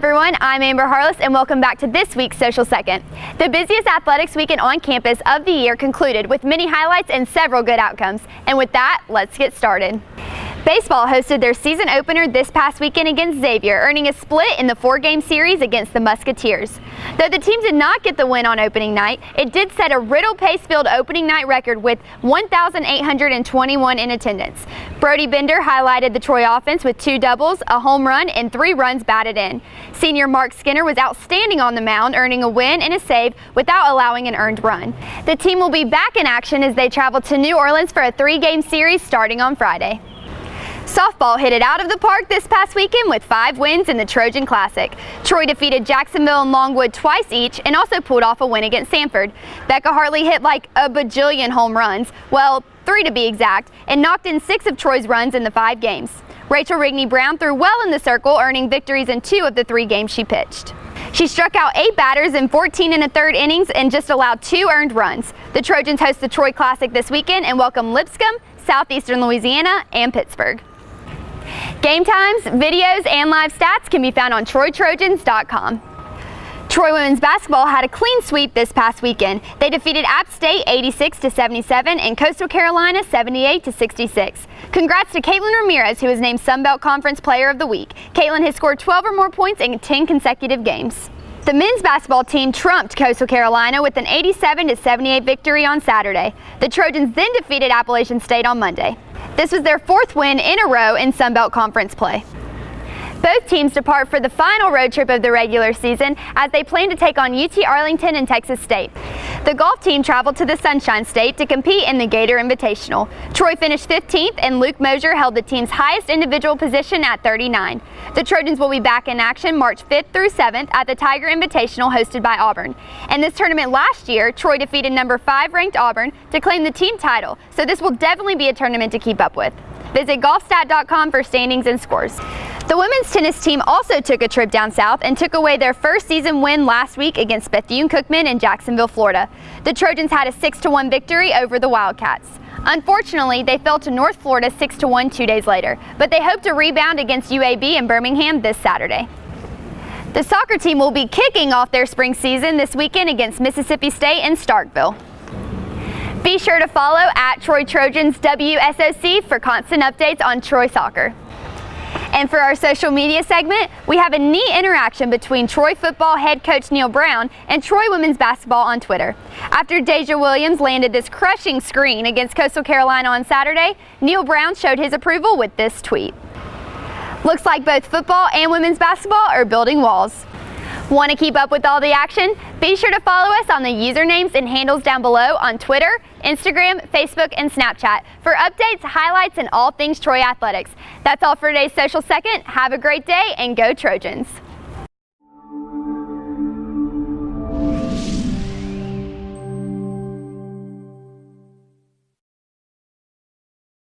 everyone, I'm Amber Harless and welcome back to this week's Social Second. The busiest athletics weekend on campus of the year concluded with many highlights and several good outcomes. And with that, let's get started. Baseball hosted their season opener this past weekend against Xavier, earning a split in the 4-game series against the Musketeers. Though the team did not get the win on opening night, it did set a Riddle Pace-filled opening night record with 1,821 in attendance. Brody Bender highlighted the Troy offense with 2 doubles, a home run, and 3 runs batted in. Senior Mark Skinner was outstanding on the mound, earning a win and a save without allowing an earned run. The team will be back in action as they travel to New Orleans for a 3-game series starting on Friday. Softball hit it out of the park this past weekend with 5 wins in the Trojan Classic. Troy defeated Jacksonville and Longwood twice each and also pulled off a win against Sanford. Becca Hartley hit like a bajillion home runs, well, 3 to be exact, and knocked in 6 of Troy's runs in the 5 games. Rachel Rigney Brown threw well in the circle, earning victories in 2 of the 3 games she pitched. She struck out 8 batters in 14 1/3 innings and just allowed 2 earned runs. The Trojans host the Troy Classic this weekend and welcome Lipscomb, Southeastern Louisiana, and Pittsburgh. Game times, videos, and live stats can be found on TroyTrojans.com. Troy women's basketball had a clean sweep this past weekend. They defeated App State 86-77 and Coastal Carolina 78-66. Congrats to Caitlin Ramirez, who was named Sun Belt Conference Player of the Week. Caitlin has scored 12 or more points in 10 consecutive games. The men's basketball team trumped Coastal Carolina with an 87-78 victory on Saturday. The Trojans then defeated Appalachian State on Monday. This was their 4th win in a row in Sun Belt Conference play. Both teams depart for the final road trip of the regular season as they plan to take on UT Arlington and Texas State. The golf team traveled to the Sunshine State to compete in the Gator Invitational. Troy finished 15th and Luke Mosier held the team's highest individual position at 39. The Trojans will be back in action March 5th through 7th at the Tiger Invitational hosted by Auburn. In this tournament last year, Troy defeated number 5 ranked Auburn to claim the team title, so this will definitely be a tournament to keep up with. Visit golfstat.com for standings and scores. The women's tennis team also took a trip down south and took away their first season win last week against Bethune-Cookman in Jacksonville, Florida. The Trojans had a 6-1 victory over the Wildcats. Unfortunately, they fell to North Florida 6-1 2 days later, but they hope to rebound against UAB in Birmingham this Saturday. The soccer team will be kicking off their spring season this weekend against Mississippi State in Starkville. Be sure to follow at Troy Trojans WSOC for constant updates on Troy soccer. And for our social media segment, we have a neat interaction between Troy football head coach Neal Brown and Troy women's basketball on Twitter. After Deja Williams landed this crushing screen against Coastal Carolina on Saturday, Neal Brown showed his approval with this tweet. Looks like both football and women's basketball are building walls. Want to keep up with all the action? Be sure to follow us on the usernames and handles down below on Twitter, Instagram, Facebook, and Snapchat for updates, highlights, and all things Troy athletics. That's all for today's Social Second. Have a great day and go Trojans.